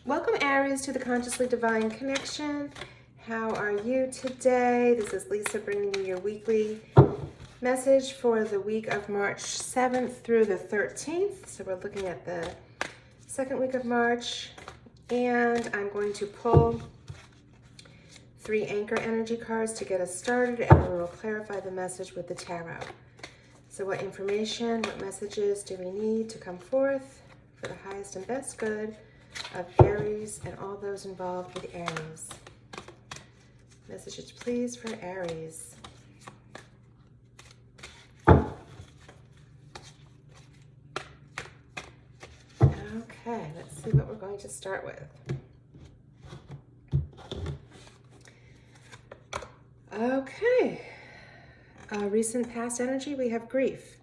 Welcome, Aries, to the Consciously Divine Connection. How are you today? This is Lisa bringing you your weekly message for the week of March 7th through the 13th. So we're looking at the second week of March, and I'm going to pull 3 anchor energy cards to get us started, and then we'll clarify the message with the tarot. So what information, what messages do we need to come forth for the highest and best good of Aries and all those involved with Aries? Messages, please, for Aries. Okay, let's see what we're going to start with. Okay, recent past energy, we have grief.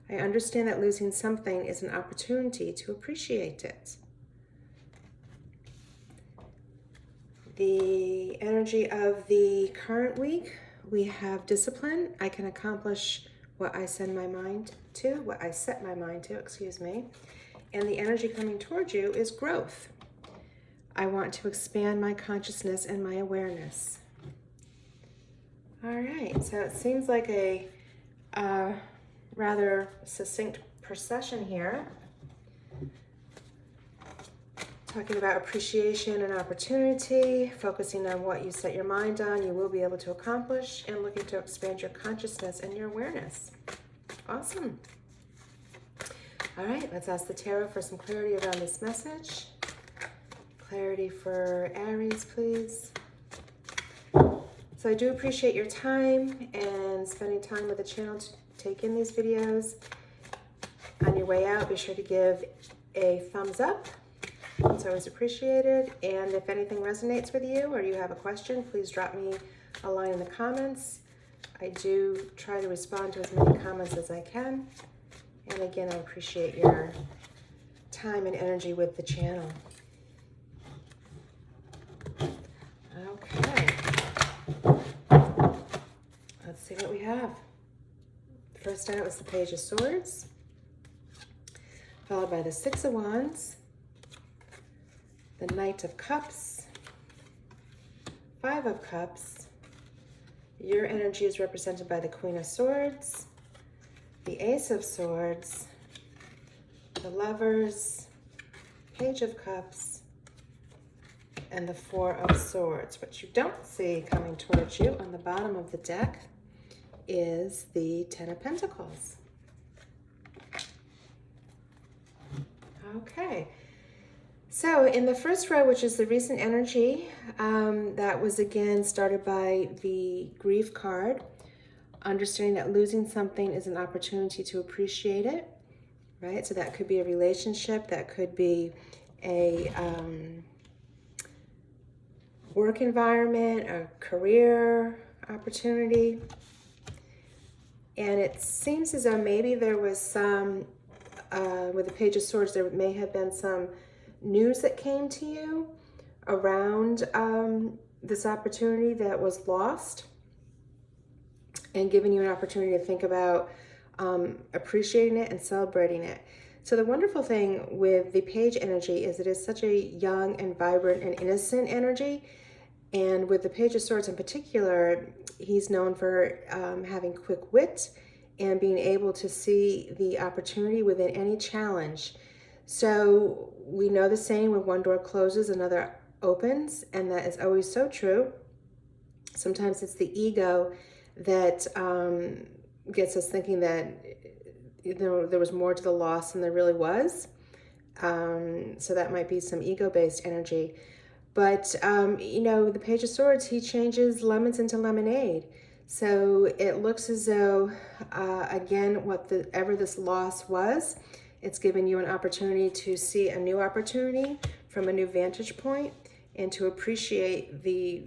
I understand that losing something is an opportunity to appreciate it. The energy of the current week, we have discipline. I can accomplish what I set my mind to, excuse me. And the energy coming towards you is growth. I want to expand my consciousness and my awareness. All right, so it seems like a rather succinct procession here. Talking about appreciation and opportunity, focusing on what you set your mind on, you will be able to accomplish, and looking to expand your consciousness and your awareness. Awesome. All right, let's ask the tarot for some clarity around this message. Clarity for Aries, please. So I do appreciate your time and spending time with the channel to take in these videos. On your way out, be sure to give a thumbs up. It's always appreciated. And if anything resonates with you or you have a question, please drop me a line in the comments. I do try to respond to as many comments as I can. And again, I appreciate your time and energy with the channel. Okay. Let's see what we have. First out was the Page of Swords, followed by the Six of Wands, the Knight of Cups, Five of Cups. Your energy is represented by the Queen of Swords, the Ace of Swords, the Lovers, Page of Cups, and the Four of Swords. What you don't see coming towards you on the bottom of the deck is the Ten of Pentacles. Okay. So in the first row, which is the recent energy, that was again started by the grief card, understanding that losing something is an opportunity to appreciate it, right? So that could be a relationship, that could be a work environment, a career opportunity. And it seems as though maybe there was some, with the Page of Swords, there may have been some news that came to you around this opportunity that was lost, and giving you an opportunity to think about appreciating it and celebrating it. So the wonderful thing with the Page energy is it is such a young and vibrant and innocent energy. And with the Page of Swords in particular, he's known for having quick wit and being able to see the opportunity within any challenge. So we know the saying, when one door closes, another opens, and that is always so true. Sometimes it's the ego that gets us thinking that there was more to the loss than there really was. So that might be some ego-based energy. But, the Page of Swords, he changes lemons into lemonade. So it looks as though, again, whatever this loss was, it's given you an opportunity to see a new opportunity from a new vantage point and to appreciate the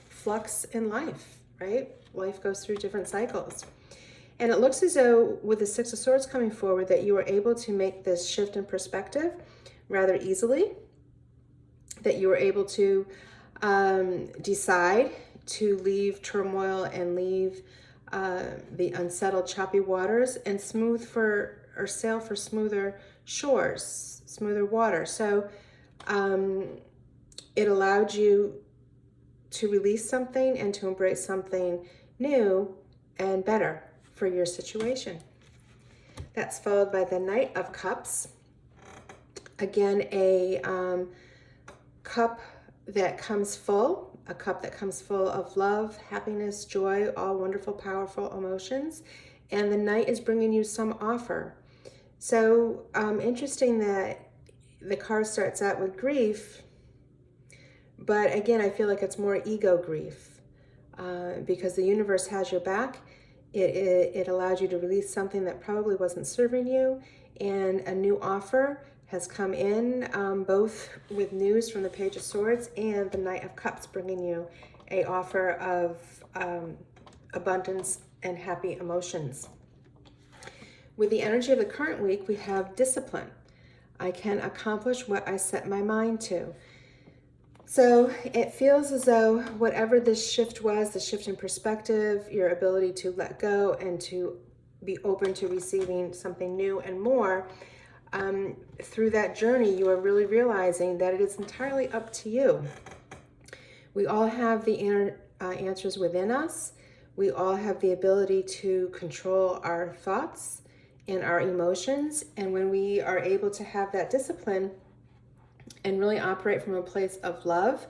flux in life, right? Life goes through different cycles. And it looks as though with the Six of Swords coming forward that you were able to make this shift in perspective rather easily, that you were able to decide to leave turmoil and leave the unsettled, choppy waters and sail for smoother shores, smoother water. So It allowed you to release something and to embrace something new and better for your situation. That's followed by the Knight of Cups. Again, a cup that comes full, a cup that comes full of love, happiness, joy, all wonderful, powerful emotions. And the Knight is bringing you some offer. So interesting that the card starts out with grief, but again, I feel like it's more ego grief because the universe has your back. It allowed you to release something that probably wasn't serving you, and a new offer has come in, both with news from the Page of Swords and the Knight of Cups bringing you a offer of abundance and happy emotions. With the energy of the current week, we have discipline. I can accomplish what I set my mind to. So it feels as though whatever this shift was, the shift in perspective, your ability to let go and to be open to receiving something new and more, through that journey, you are really realizing that it is entirely up to you. We all have the inner answers within us. We all have the ability to control our thoughts and our emotions. And when we are able to have that discipline and really operate from a place of love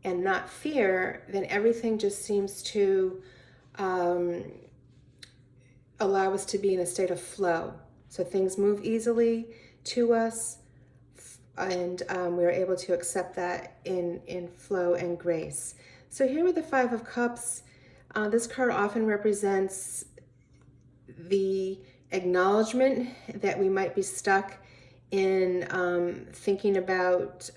and not fear, then everything just seems to allow us to be in a state of flow. So things move easily to us, and we're able to accept that in flow and grace. So here with the Five of Cups, this card often represents the acknowledgement that we might be stuck in thinking about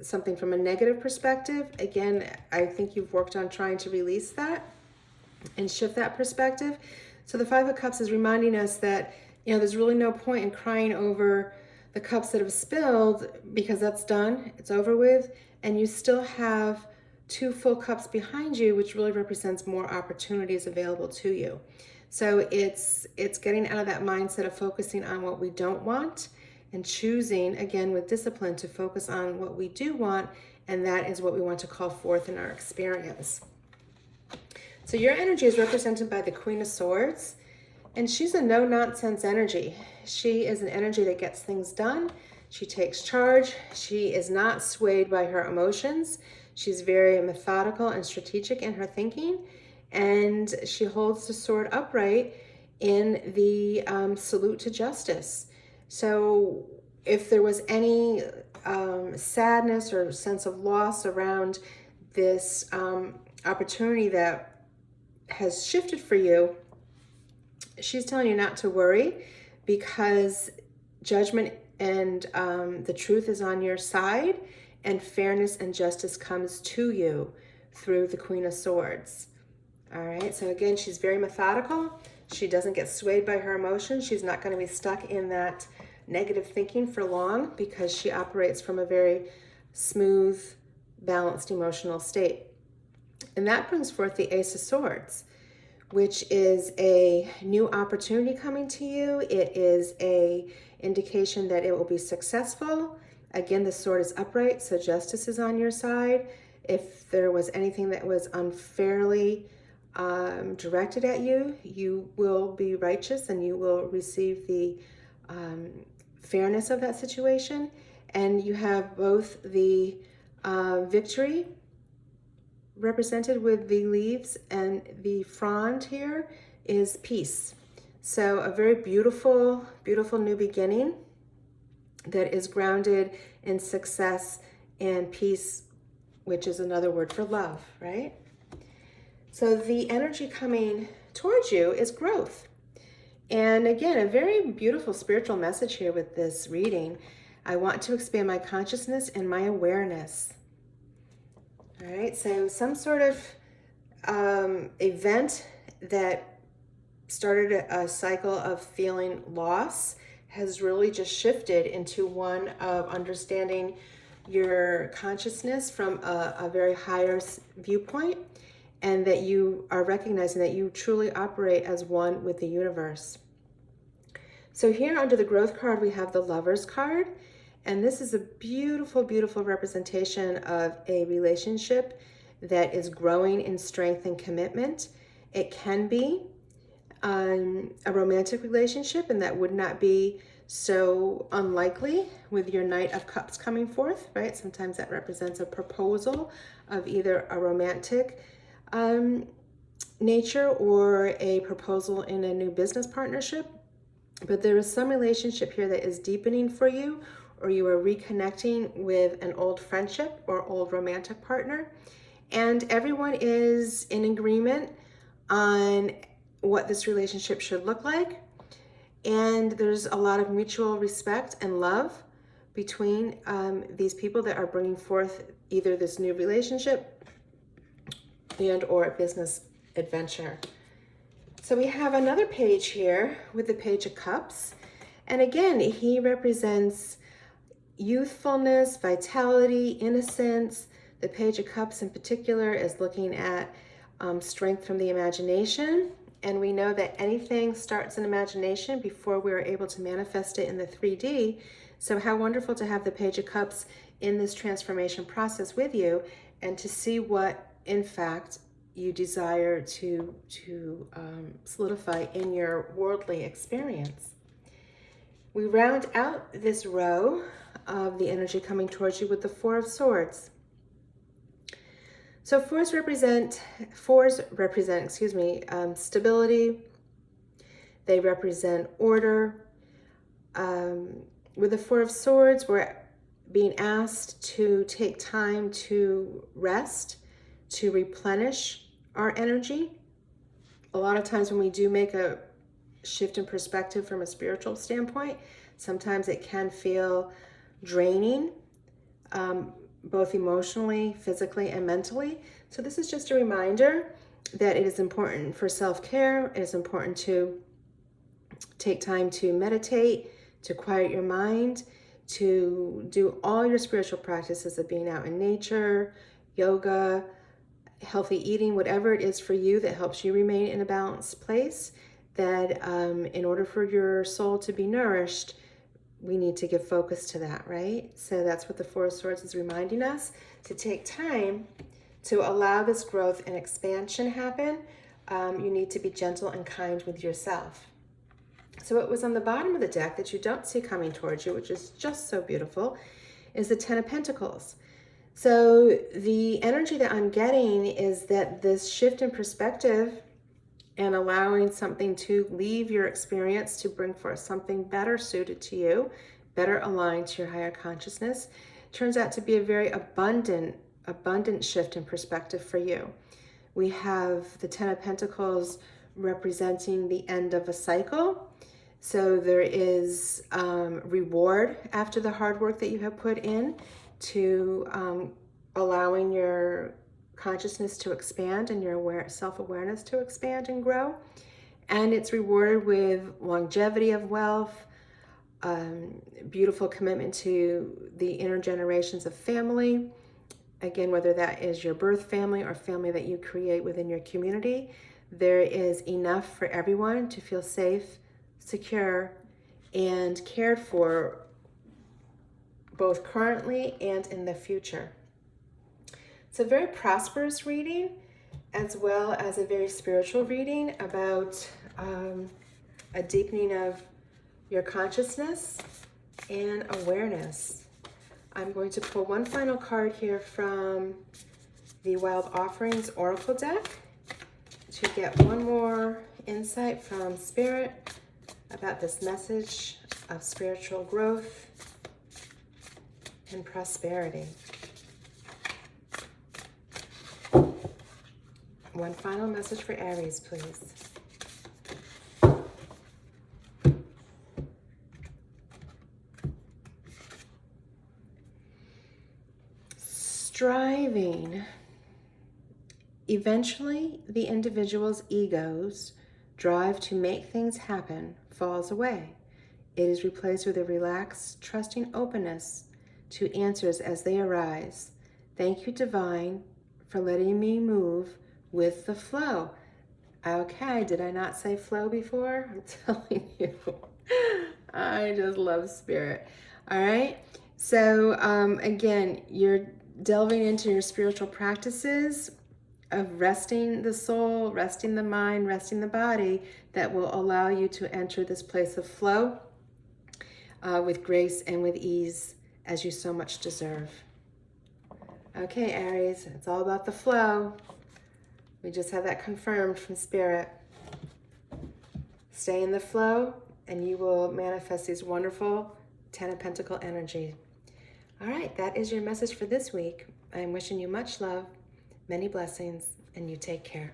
something from a negative perspective. Again, I think you've worked on trying to release that and shift that perspective. So the Five of Cups is reminding us that, you know, there's really no point in crying over the cups that have spilled, because that's done, it's over with, and you still have two full cups behind you, which really represents more opportunities available to you. So it's getting out of that mindset of focusing on what we don't want and choosing, again, with discipline, to focus on what we do want, and that is what we want to call forth in our experience. So your energy is represented by the Queen of Swords, and she's a no-nonsense energy. She is an energy that gets things done. She takes charge. She is not swayed by her emotions. She's very methodical and strategic in her thinking, and she holds the sword upright in the salute to justice. So if there was any sadness or sense of loss around this opportunity that has shifted for you, she's telling you not to worry, because judgment and the truth is on your side, and fairness and justice comes to you through the Queen of Swords. All right, so again, she's very methodical. She doesn't get swayed by her emotions. She's not going to be stuck in that negative thinking for long, because she operates from a very smooth, balanced emotional state. And that brings forth the Ace of Swords, which is a new opportunity coming to you. It is a indication that it will be successful. Again, the sword is upright, so justice is on your side. If there was anything that was unfairly directed at you, you will be righteous and you will receive the fairness of that situation. And you have both the victory represented with the leaves, and the frond here is peace. So a very beautiful, beautiful new beginning that is grounded in success and peace, which is another word for love, right? So the energy coming towards you is growth. And again, a very beautiful spiritual message here with this reading. I want to expand my consciousness and my awareness. All right, so some sort of event that started a cycle of feeling loss has really just shifted into one of understanding your consciousness from a very higher viewpoint, and that you are recognizing that you truly operate as one with the universe. So here under the growth card, we have the Lovers card. And this is a beautiful, beautiful representation of a relationship that is growing in strength and commitment. It can be a romantic relationship, and that would not be so unlikely with your Knight of Cups coming forth, right? Sometimes that represents a proposal of either a romantic nature or a proposal in a new business partnership. But there is some relationship here that is deepening for you, or you are reconnecting with an old friendship or old romantic partner. And everyone is in agreement on what this relationship should look like. And there's a lot of mutual respect and love between these people that are bringing forth either this new relationship and or a business adventure. So we have another page here with the Page of Cups. And again, he represents youthfulness, vitality, innocence. The Page of Cups in particular is looking at strength from the imagination. And we know that anything starts in imagination before we're able to manifest it in the 3D. So how wonderful to have the Page of Cups in this transformation process with you, and to see what, in fact, you desire to solidify in your worldly experience. We round out this row of the energy coming towards you with the Four of Swords. So fours represent stability. They represent order. With the Four of Swords, we're being asked to take time to rest, to replenish our energy. A lot of times when we do make a shift in perspective from a spiritual standpoint, sometimes it can feel draining, both emotionally, physically, and mentally. So this is just a reminder that it is important for self-care. It is important to take time to meditate, to quiet your mind, to do all your spiritual practices of being out in nature, yoga, healthy eating, whatever it is for you that helps you remain in a balanced place, that in order for your soul to be nourished, we need to give focus to that, right? So that's what the Four of Swords is reminding us, to take time to allow this growth and expansion happen. You need to be gentle and kind with yourself. So what was on the bottom of the deck that you don't see coming towards you, which is just so beautiful, is the Ten of Pentacles. So the energy that I'm getting is that this shift in perspective and allowing something to leave your experience to bring forth something better suited to you, better aligned to your higher consciousness, turns out to be a very abundant shift in perspective for you. We have the Ten of Pentacles representing the end of a cycle. So there is reward after the hard work that you have put in to allowing your consciousness to expand and your self-awareness to expand and grow. And it's rewarded with longevity of wealth, beautiful commitment to the intergenerations of family. Again, whether that is your birth family or family that you create within your community, there is enough for everyone to feel safe, secure, and cared for, both currently and in the future. It's a very prosperous reading, as well as a very spiritual reading about a deepening of your consciousness and awareness. I'm going to pull one final card here from the Wild Offerings Oracle deck to get one more insight from Spirit about this message of spiritual growth and prosperity. One final message for Aries, please. Striving. Eventually, the individual's ego's drive to make things happen falls away. It is replaced with a relaxed, trusting openness to answers as they arise. Thank you, Divine, for letting me move with the flow. Okay, did I not say flow before? I'm telling you, I just love Spirit. All right, So again, you're delving into your spiritual practices of resting the soul, resting the mind, resting the body, that will allow you to enter this place of flow with grace and with ease, as you so much deserve. Okay, Aries, it's all about the flow. We just had that confirmed from Spirit. Stay in the flow, and you will manifest these wonderful Ten of Pentacle energy. All right, that is your message for this week. I'm wishing you much love, many blessings, and you take care.